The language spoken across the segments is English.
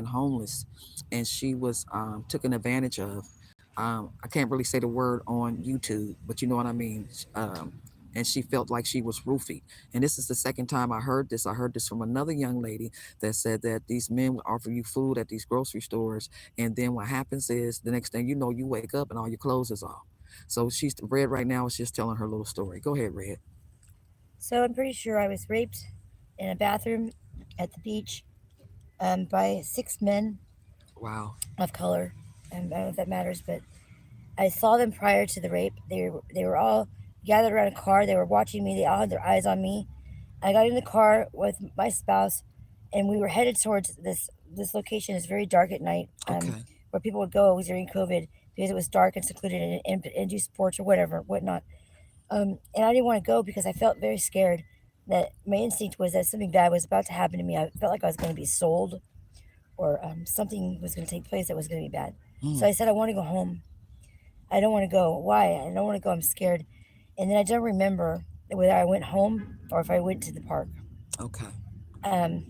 homeless, and she was taken advantage of. I can't really say the word on YouTube, but you know what I mean. And she felt like she was roofied. And this is the second time I heard this. I heard this from another young lady that said that these men will offer you food at these grocery stores, and then what happens is the next thing you know, you wake up and all your clothes is off. So she's Red right now is just telling her little story. Go ahead, Red. So I'm pretty sure I was raped in a bathroom at the beach by 6 men Wow. of color. And I don't know if that matters, but I saw them prior to the rape. They were all gathered around a car. They were watching me. They all had their eyes on me. I got in the car with my spouse, and we were headed towards this location. It's very dark at night, Okay. where people would go during COVID because it was dark and secluded and do sports or whatever, whatnot. And I didn't want to go because I felt very scared. That my instinct was that something bad was about to happen to me. I felt like I was going to be sold, or something was going to take place that was going to be bad. So Mm, I said, I want to go home. I don't want to go. Why? I don't want to go. I'm scared. And then I don't remember whether I went home or if I went to the park. okay. Um,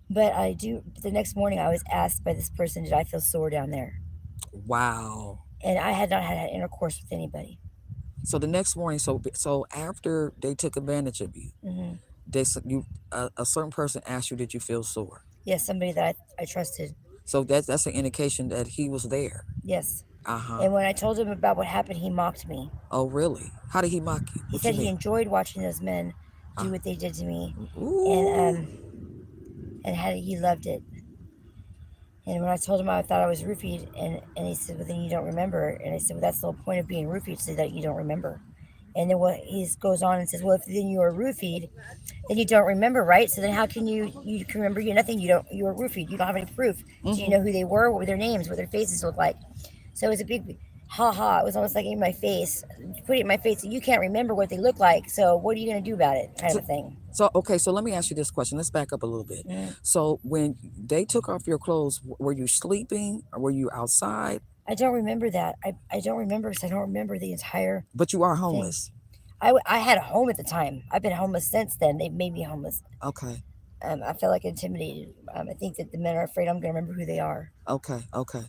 but I do. The next morning, I was asked by this person, "Did I feel sore down there?" Wow. And I had not had intercourse with anybody. So the next morning, so after they took advantage of you, Hmm. you a certain person asked you, did you feel sore? Yes, somebody that I trusted. So that's an indication that he was there. Yes. Uh huh. And when I told him about what happened, he mocked me. Oh really? How did he mock you? He What you said he mean? enjoyed watching those men Uh, do what they did to me, and ooh. how he loved it. And when I told him I thought I was roofied, and he said, "Well, then you don't remember." And I said, "Well, that's the whole point of being roofied, so that you don't remember." And then what he goes on and says, "Well, if then you are roofied, then you don't remember, right? So then how can you can remember you nothing? You were roofied. You don't have any proof. Do you Mm-hmm. know who they were? What were their names? What their faces looked like?" So it was a big ha ha. It was almost like in my face, put it in my face. You can't remember what they look like. So what are you going to do about it? Kind So, of a thing. so okay. So let me ask you this question. Let's back up a little bit. Mm. So when they took off your clothes, were you sleeping or were you outside? I don't remember that. I don't remember because I don't remember the entire But you are thing. homeless. I had a home at the time. I've been homeless since then. They made me homeless. Okay. I feel like intimidated. I think that the men are afraid I'm going to remember who they are. Okay. Okay.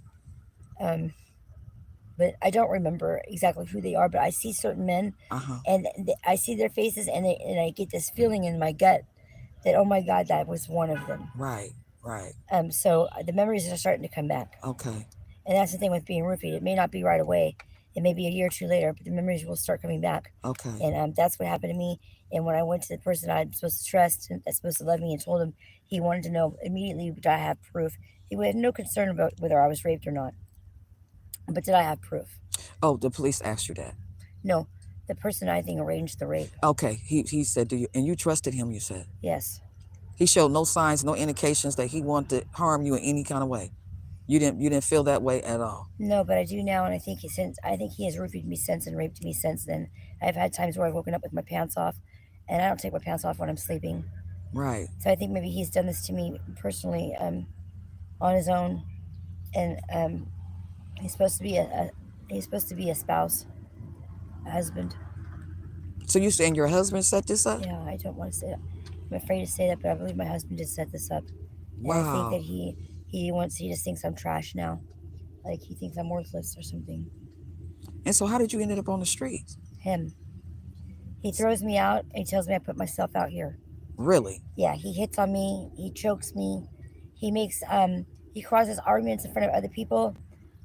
Um, but I don't remember exactly who they are. But I see certain men, Uh huh. and I see their faces, and I get this feeling in my gut that, oh my God, that was one of them. Right. Right. So the memories are starting to come back, Okay. and that's the thing with being roofied. It may not be right away. It may be a year or two later, but the memories will start coming back. Okay. And that's what happened to me. And when I went to the person I'm supposed to trust and that's supposed to love me and told him, he wanted to know immediately, did I have proof? He had no concern about whether I was raped or not, but did I have proof? Oh, the police asked you that. No, the person I think arranged the rape. Okay. He said, do you and you trusted him? You said Yes. he showed no signs, no indications that he wanted to harm you in any kind of way. You didn't feel that way at all. No, but I do now, and I think he has roofied me since and raped me since then. I've had times where I've woken up with my pants off, and I don't take my pants off when I'm sleeping. Right. So I think maybe he's done this to me personally, on his own, and he's supposed to be he's supposed to be a spouse, a husband. So you saying your husband set this up? Yeah, I don't want to say that. I'm afraid to say that, but I believe my husband did set this up, and I think that Wow. he just thinks I'm trash now, like he thinks I'm worthless or something. And so how did you end up on the streets? Him, he throws me out and he tells me I put myself out here. Really? Yeah, he hits on me, he chokes me, he makes he causes arguments in front of other people,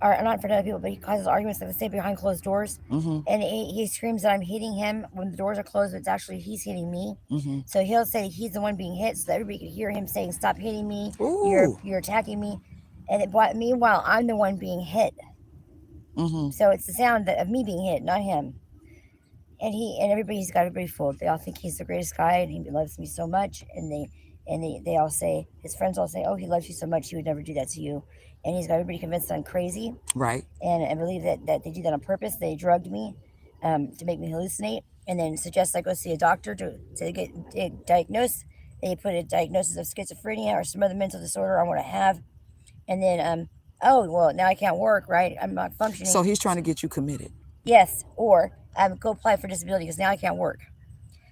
or not in front of other people, but he causes arguments like I say behind closed doors, Mm-hmm. and he screams that I'm hitting him when the doors are closed, but it's actually he's hitting me. Mm-hmm. So he'll say he's the one being hit, so that everybody can hear him saying, "Stop hitting me! Ooh. You're attacking me!" But meanwhile, I'm the one being hit. Mm-hmm. So it's the sound of me being hit, not him. And everybody's got everybody fooled. They all think he's the greatest guy and he loves me so much. And they all say, his friends all say, "Oh, he loves you so much, he would never do that to you." And he's got everybody convinced that I'm crazy, Right. and believe that they do that on purpose. They drugged me, to make me hallucinate, and then suggest I go see a doctor to get diagnosed. They put a diagnosis of schizophrenia or some other mental disorder I want to have, and then oh well, now I can't work, right? I'm not functioning. So he's trying to get you committed. Yes, or go apply for disability because now I can't work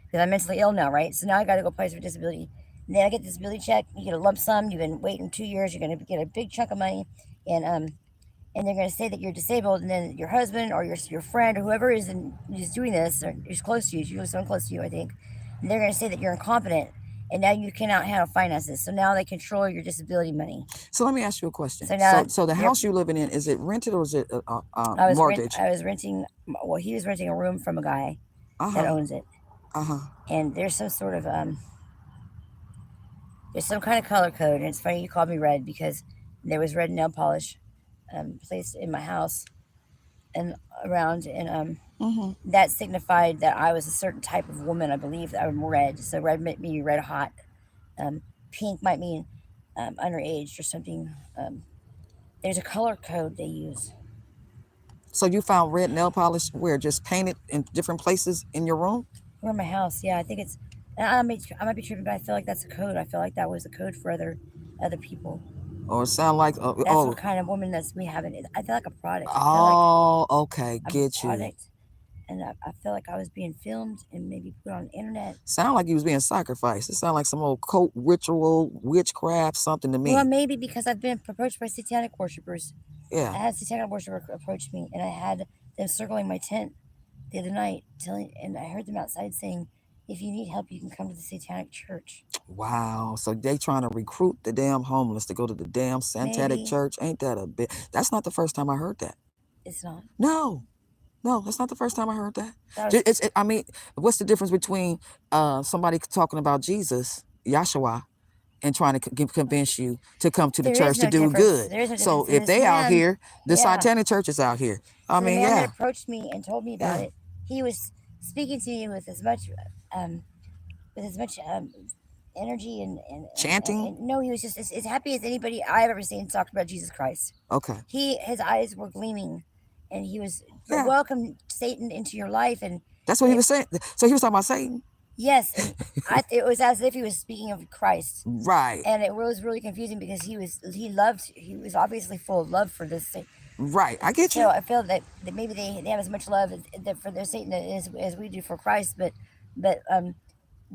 because I'm mentally ill now, right? So now I got to go apply for disability. And then I get this disability check. You get a lump sum. You've been waiting 2 years. You're going to get a big chunk of money, and they're going to say that you're disabled, and then your husband or your friend or whoever is doing this or is close to you, usually someone close to you, I think, and they're going to say that you're incompetent, and now you cannot handle finances. So now they control your disability money. So let me ask you a question. So now, So the yep, house you living in, is it rented or is it mortgage? I was renting. Well, he was renting a room from a guy Uh that huh. owns it, Uh huh. and there's some sort of there's some kind of color code, and it's funny you called me red because there was red nail polish placed in my house and around, and Mm-hmm. that signified that I was a certain type of woman. I believe that I'm red, so red might mean red hot. Um, Pink might mean underage or something. There's a color code they use. So you found red nail polish where just painted in different places in your room, Or my house, yeah, I think it's. I might be tripping, but I feel like that's a code. I feel like that was a code for other people. or it sound like That's what kind of woman that's we have. I feel like a product. I feel like oh, okay, I'm a get you. product, and I feel like I was being filmed and maybe put on the internet. Sound like you was being sacrificed. It sound like some old cult ritual, witchcraft, something to Well, me. maybe because I've been approached by satanic worshippers. Yeah. I had a satanic worshiper approach me, and I had them circling my tent the other night, and I heard them outside saying, "If you need help, you can come to the satanic church." Wow. So they trying to recruit the damn homeless to go to the damn satanic Maybe church. Ain't that a bit? That's not the first time I heard that. it's not. No. No, that's not the first time I heard that. That was I mean, what's the difference between somebody talking about Jesus, Yahshua, and trying to convince you to come to the there is church to no do difference. good? There is no So difference in if this they out man. here, the Yeah. satanic church is out here. I So the mean, man that yeah, approached me and told me about yeah. it, he was speaking to me um, with as much energy Chanting. and no, he was just as happy as anybody I've ever seen talk about Jesus Christ. Okay. His eyes were gleaming, and he was Yeah. welcome Satan into your life, and That's what he it, was saying. So he was talking about Satan. yes, and it was as if he was speaking of Christ, Right. and it was really confusing because he was obviously full of love for this. Right. I get So you. I feel that maybe they have as much love for their Satan as we do for Christ, but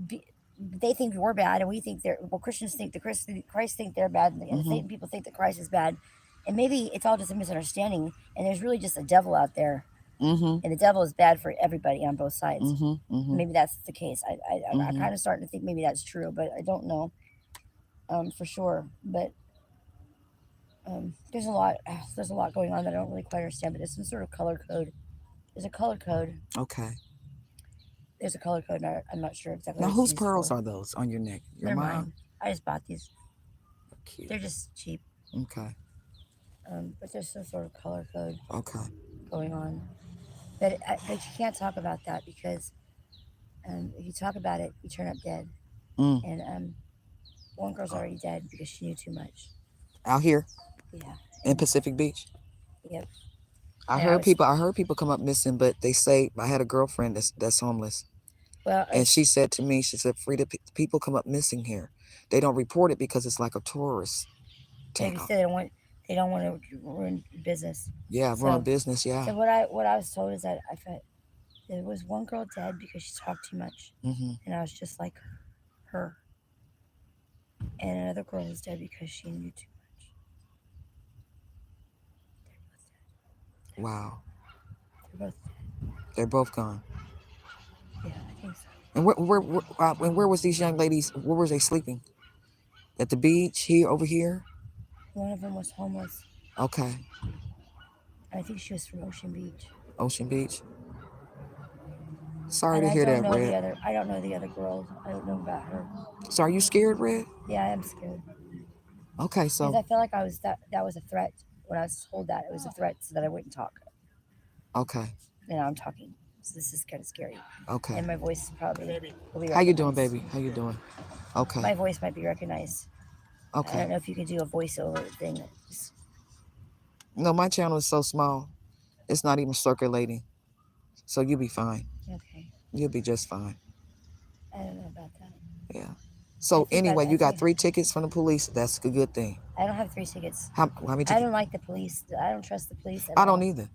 be, they think we're bad, and we think they're well. Christians think Christ think they're bad, and the Mm-hmm. Satan people think that Christ is bad, and maybe it's all just a misunderstanding. And there's really just a devil out there, Mm-hmm. and the devil is bad for everybody on both sides. Mm-hmm. Mm-hmm. Maybe that's the case. I Mm-hmm. kind of starting to think maybe that's true, but I don't know for sure. But there's a lot going on that I don't really quite understand. But there's some sort of color code. There's a color code. Okay. There's a color code, and I'm not sure exactly Now, what it's whose used pearls for. are those on your neck? Your They're mom? mine. I just bought these. Cute. They're just cheap. Okay. But there's some sort of color code Okay. going on. But you can't talk about that because if you talk about it, you turn up dead. Mm. And one girl's already dead because she knew too much. Out here Yeah. in And Pacific Beach. yep. I And I heard was people. I heard people come up missing, but they say I had a girlfriend that's homeless, well. and she said to me, she said, "Frida, people come up missing here. They don't report it because it's like a tourist Like you town. said, they don't want to ruin business. Yeah, run So business. Yeah. so what I was told is that I felt there was one girl dead because she talked too much, Mm-hmm. and I was just like her. And another girl was dead because she knew too much. Wow. They're both dead. They're both gone. Yeah, I think so. And where was these young ladies? Where was they sleeping? At the beach? Here? Over here? One of them was homeless. Okay. I think she was from Ocean Beach. Ocean Beach. Sorry And to I hear don't that, know the Red. other. I don't know the other girl. I don't know about her. So are you scared, Red? Yeah, I am scared Okay, because so I feel like I was that was a threat when I was told that it was a threat, so that I wouldn't talk. okay, And now I'm talking, so this is kind of scary. okay. And my voice probably will be How you doing, recognized. baby? How you doing? Okay, My voice might be recognized. I okay. don't know if you can do a voiceover thing. Just, No, my channel is so small, it's not even circulating. So you'll be fine. okay, You'll be just fine. I don't know about that. Yeah. So I anyway, you got think 3 tickets from the police. That's a good thing. I don't have 3 tickets. How many I tickets? don't like the police. I don't trust the police at I don't all. either.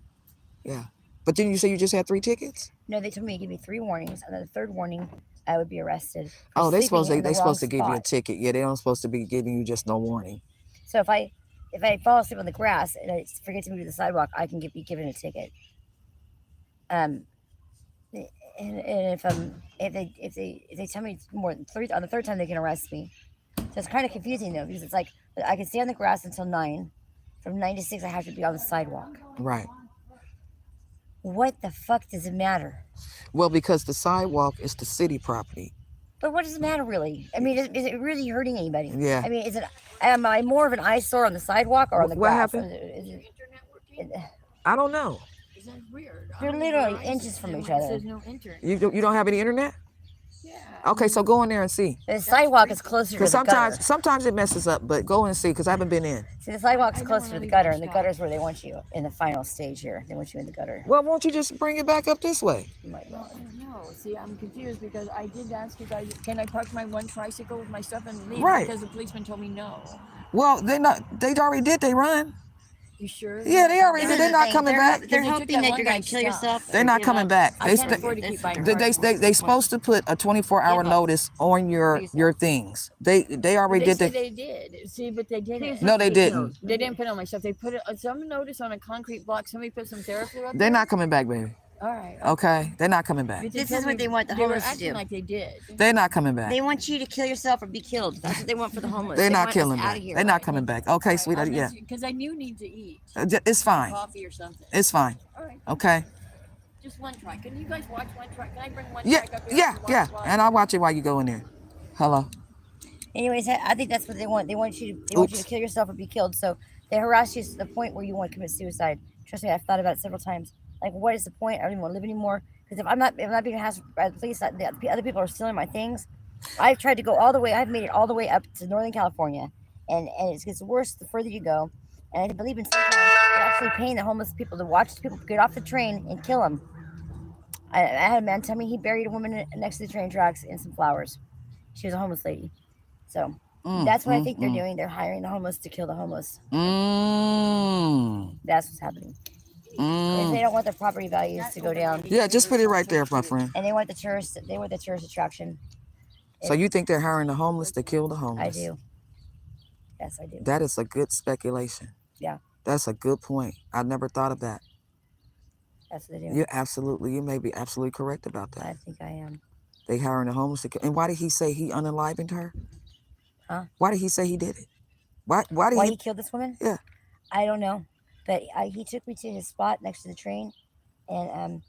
Yeah. But didn't you say you just had 3 tickets? No, they told me to give me 3 warnings, and then the third warning, I would be arrested for Oh, sleeping in the they wrong supposed to give you a spot. ticket. Yeah, they don't supposed to be giving you just no warning. So if I fall asleep on the grass and I forget to move to the sidewalk, I can be given a ticket. Um, and if they tell me more than three on the third time they can arrest me. So it's kind of confusing though because it's like I can stay on the grass until 9. From 9 to 6, I have to be on the sidewalk. Right. What the fuck does it matter? Well, because the sidewalk is the city property. But what does it matter really? I mean, is it really hurting anybody? Yeah. I mean, am I more of an eyesore on the sidewalk or on the What grass? happened? It, I don't know. they're literally inches from each other. You don't have any internet? Okay, so go in there and see. The sidewalk is closer to Because the gutter. sometimes it messes up, but go and see because I haven't been in. See, the sidewalk is closer to the gutter, and the gutter is where they want you in the final stage here. They want you in the gutter. Well, won't you just bring it back up this way? You might not. No, see, I'm confused because I did ask you guys, can I park my one tricycle with my stuff and leave? Right. Because the policeman told me no. Well, they already did. They run. You sure? Yeah, they already This did. is They're the not thing. coming back. They're They took hoping that that one you're going guy's to kill stuff. yourself. They're or not give coming up. back. I can't afford to keep buying They supposed to put a 24-hour notice on your things. They already They did said that. they did. See, but they didn't. No, they didn't. They didn't put it on my stuff. They put it some notice on a concrete block. Somebody put some Theraflu up They're there. not coming back, baby. All right. Okay, they're not coming back. But This told is what me they want the they were homeless to acting do. like they did. They're not coming back. They want you to kill yourself or be killed. That's what they want for the homeless. They're They not want us killing out back. of here. They're not coming back. Okay, sweetheart. Yeah, Because I knew need to eat it's fine. coffee or something. It's fine. All right. Okay. Just one try. Can you guys watch one try? Can I bring one Yeah, track up here? yeah, and watch yeah. one? And I'll watch it while you go in there. Hello. Anyways, I think that's what they want. They want you to kill yourself or be killed. So they harass you to the point where you want to commit suicide. Trust me, I've thought about it several times. Like, what is the point? I don't even want to live anymore. Because if I'm not being harassed by the police, the other people are stealing my things. I've tried to go all the way. I've made it all the way up to Northern California, and it gets worse the further you go. And I believe in sometimes they're actually paying the homeless people to watch the people get off the train and kill them. I had a man tell me he buried a woman next to the train tracks in some flowers. She was a homeless lady. So that's what I think they're doing. They're hiring the homeless to kill the homeless. That's what's happening. If they don't want their property values to go down. Yeah, just put it right there, my friend. And they want the tourist attraction. So you think they're hiring the homeless to kill the homeless? I do. Yes, I do. That is a good speculation. Yeah. That's a good point. I never thought of that. That's what they do. You may be absolutely correct about I that. think I am. They hiring the homeless to kill. And why did he say he unalivened her? Huh? Why did he say he did it? Why he killed this woman? Yeah. I don't know. But he took me to his spot next to the train. And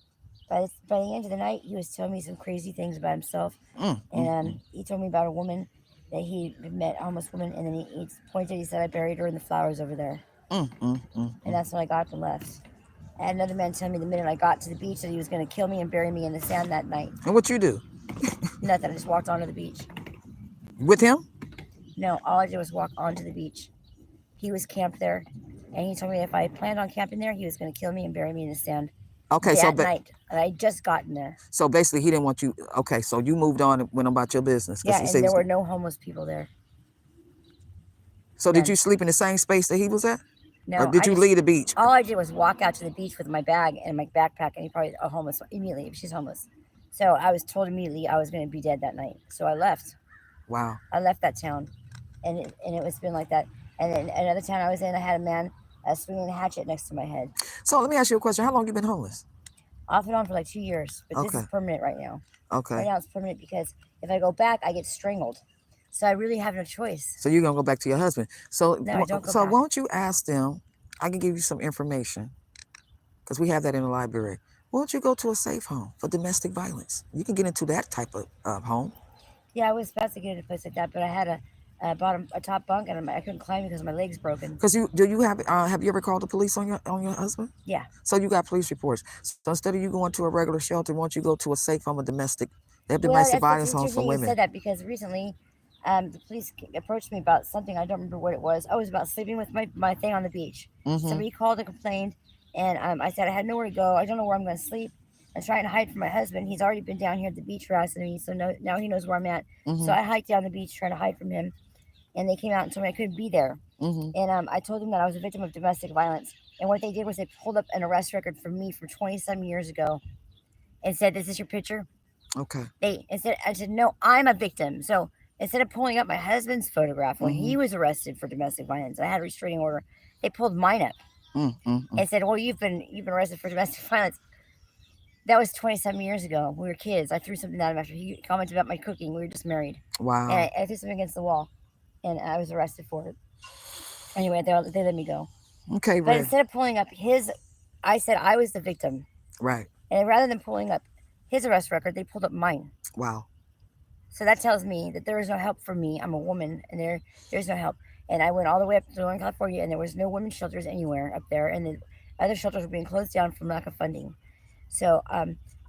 by the end of the night, he was telling me some crazy things about himself. He told me about a woman that he met, a homeless woman. And then he pointed, he said, I buried her in the flowers over there. And that's when I got up and left. I had another man tell me the minute I got to the beach that he was going to kill me and bury me in the sand that night. And what you do? Nothing. I just walked onto the beach. With him? No, all I did was walk onto the beach. He was camped there. And he told me if I planned on camping there, he was going to kill me and bury me in the sand. Okay, that night. And I had just gotten there. So basically, he didn't want you. Okay, so you moved on and went about your business. Yeah, and there were no homeless people there. So did you sleep in the same space that he was at? No. Or did you leave the beach? All I did was walk out to the beach with my bag and my backpack, and he probably a homeless immediately if she's homeless. So I was told immediately I was going to be dead that night. So I left. Wow. I left that town, and it was been like that. And then another town I was in, I had a man swinging a hatchet next to my head. So let me ask you a question. How long you been homeless? Off and on for like 2 years, but this is permanent right now. Okay. Right now it's permanent because if I go back, I get strangled. So I really have no choice. So you're gonna go back to your husband. So No, I don't go so back. won't you ask them? I can give you some information because we have that in the library. Won't you go to a safe home for domestic violence? You can get into that type of home. Yeah, I was about to get in a place like that, but I had a top bunk and I couldn't climb because my leg's broken. Because have you ever called the police on your husband? Yeah. So you got police reports. So instead of you going to a regular shelter, won't you go to a safe home, they have domestic violence homes for women. You said that because recently, the police approached me about something. I don't remember what it was. I was about sleeping with my thing on the beach. Somebody called and complained, and I said I had nowhere to go. I don't know where I'm going to sleep. I'm trying to hide from my husband. He's already been down here at the beach harassing me, so now he knows where I'm at. So I hiked down the beach trying to hide from him, and they came out and told me I couldn't be there. And I told them that I was a victim of domestic violence. And what they did was they pulled up an arrest record from me from 20-some years ago and said, "This is your picture." Okay. I said, no, I'm a victim. So instead of pulling up my husband's photograph when he Mm-hmm. was arrested for domestic violence, I had a restraining order. They pulled mine up Mm-hmm. and said, well, you've been arrested for domestic violence. That was 27 years ago. We were kids. I threw something at him after he commented about my cooking. We were just married, and Wow. I threw something against the wall, and I was arrested for it. Anyway, they let me go. Okay, But Red. instead of pulling up his, I said I was the victim, Right. and rather than pulling up his arrest record, they pulled up mine. Wow. So that tells me that there is no help for me. I'm a woman, and there's no help. And I went all the way up to Northern California, and there was no women's shelters anywhere up there, and the other shelters were being closed down from lack of funding. So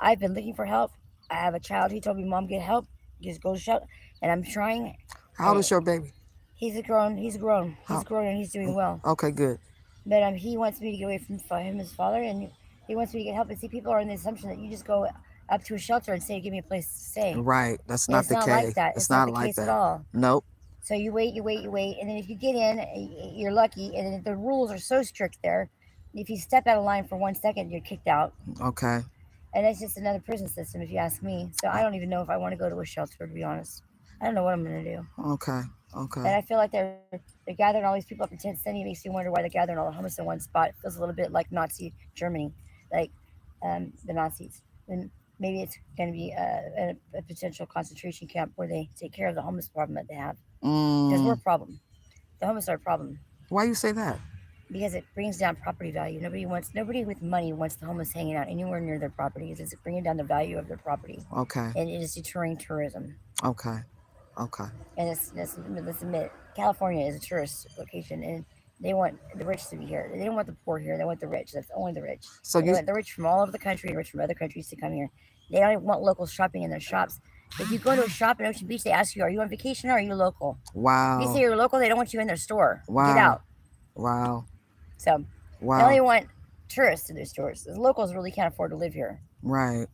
I've been looking for help. I have a child. He told me, "Mom, get help. Just go to shelter." And I'm trying. How old And is your baby? he's grown. He's grown. He's How? grown, and he's doing well. Okay, good. But he wants me to get away from him, his father, and he wants me to get help. And see, people are in the assumption that you just go up to a shelter and say, "Give me a place to stay." Right. That's And not it's the not like case. that. It's It's not not the like case at that. all. Nope. So you wait, and then if you get in, you're lucky. And then the rules are so strict there. If you step out of line for 1 second, you're kicked out. Okay. And it's just another prison system, if you ask me. So I don't even know if I want to go to a shelter, to be honest. I don't know what I'm going to do. Okay. Okay. And I feel like they're gathering all these people up in tent city. It makes you wonder why they're gathering all the homeless in one spot. It feels a little bit like Nazi Germany, like the Nazis. And maybe it's going to be a potential concentration camp where they take care of the homeless problem that they have. Because we're a Mm. problem. The homeless are a problem Why you say that? because it brings down property value. Nobody with money wants the homeless hanging out anywhere near their properties. It's bringing down the value of their property, Okay. and it is deterring tourism. Okay. Okay. And let's admit, California is a tourist location, and they want the rich to be here. They don't want the poor here. They want the rich. That's only the rich. So And they you. want the rich from all over the country and rich from other countries to come here. They don't even want locals shopping in their shops. If you go to a shop in Ocean Beach, they ask you, "Are you on vacation or are you local?" If you say Wow. you're local, they don't want you in their store. Get Wow. out. Wow. So they Wow. only want tourists in their stores. The locals really can't afford to live here. Right.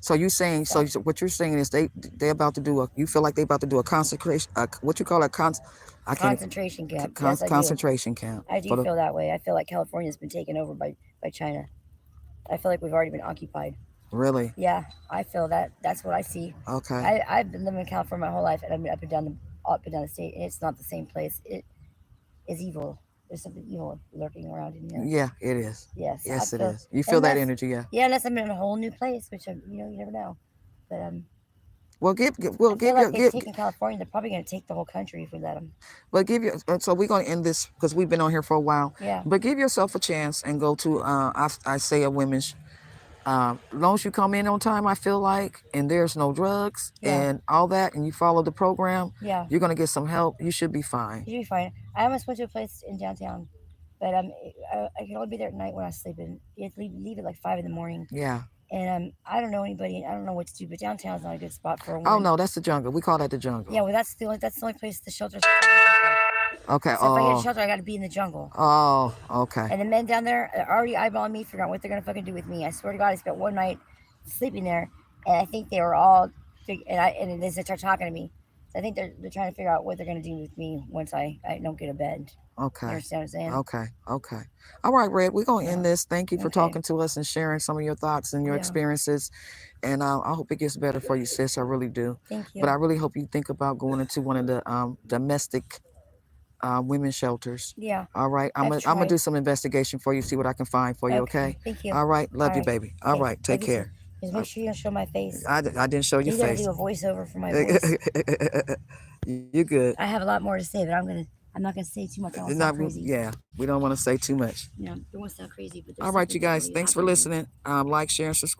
So you saying So what you're saying is they about to do a you feel like they about to do a consecration what you call a I can't concentration camp. Yes, I do. concentration camp I for do the feel that way. I feel like California's been taken over by China. I feel like we've already been occupied. really Yeah, I feel that. That's what I see. okay I've been living in California my whole life, and I've been up and down the state, and it's not the same place. It is evil. There's something evil lurking around in here. yeah it is Yes, I yes it feel is you feel that unless energy yeah yeah, unless I'm in a whole new place, which you never know. But well I feel give like your they've taken California. They're probably going to take the whole country if we let them. but give you so we're going to end this because we've been on here for a while Yeah, but give yourself a chance and go to I say a women's as long as you come in on time, I feel like, and there's no drugs yeah, and all that, and you follow the program, yeah. you're gonna get some help. You should be fine. You'll be fine. I almost went to a place in downtown, but I can only be there at night when I'm sleeping. You have to leave at like 5 in the morning, Yeah. and I don't know anybody. I don't know what to do. But downtown's not a good spot for a Oh woman. no, that's the jungle. We call that the jungle. Yeah, well, that's the only place the shelters are taking people. Okay. So if I get a shelter, I got to be in the jungle. Oh. Okay. And the men down there are already eyeballing me, figuring out what they're gonna fucking do with me. I swear to God, I spent one night sleeping there, and I think they were all, and they start talking to me. So I think they're trying to figure out what they're gonna do with me once I don't get a bed. You Okay. understand what I'm saying? Okay. Okay. All right, Red. We're gonna end Yeah. this. Thank you for Okay. talking to us and sharing some of your thoughts and your Yeah. experiences. And I hope it gets better for you, sis. I really do. Thank But I you. really hope you think about going into one of the domestic women's shelters. Yeah, All right. I'm I've gonna do tried. some investigation for you, see what I can find for you. Okay. Okay, thank you. All right. All Love you, right, baby. All thanks. right. Take Love you too. care. Just make sure you don't show my face. I didn't show your You're gonna face. do a voiceover for my voice. You good. I have a lot more to say, but I'm not gonna say too much. I don't It's sound not, crazy. yeah, we don't want to say too much. You know, don't want to sound crazy, but there's All right, something you that guys. really Thanks for happened to me. listening. Like, share, and subscribe.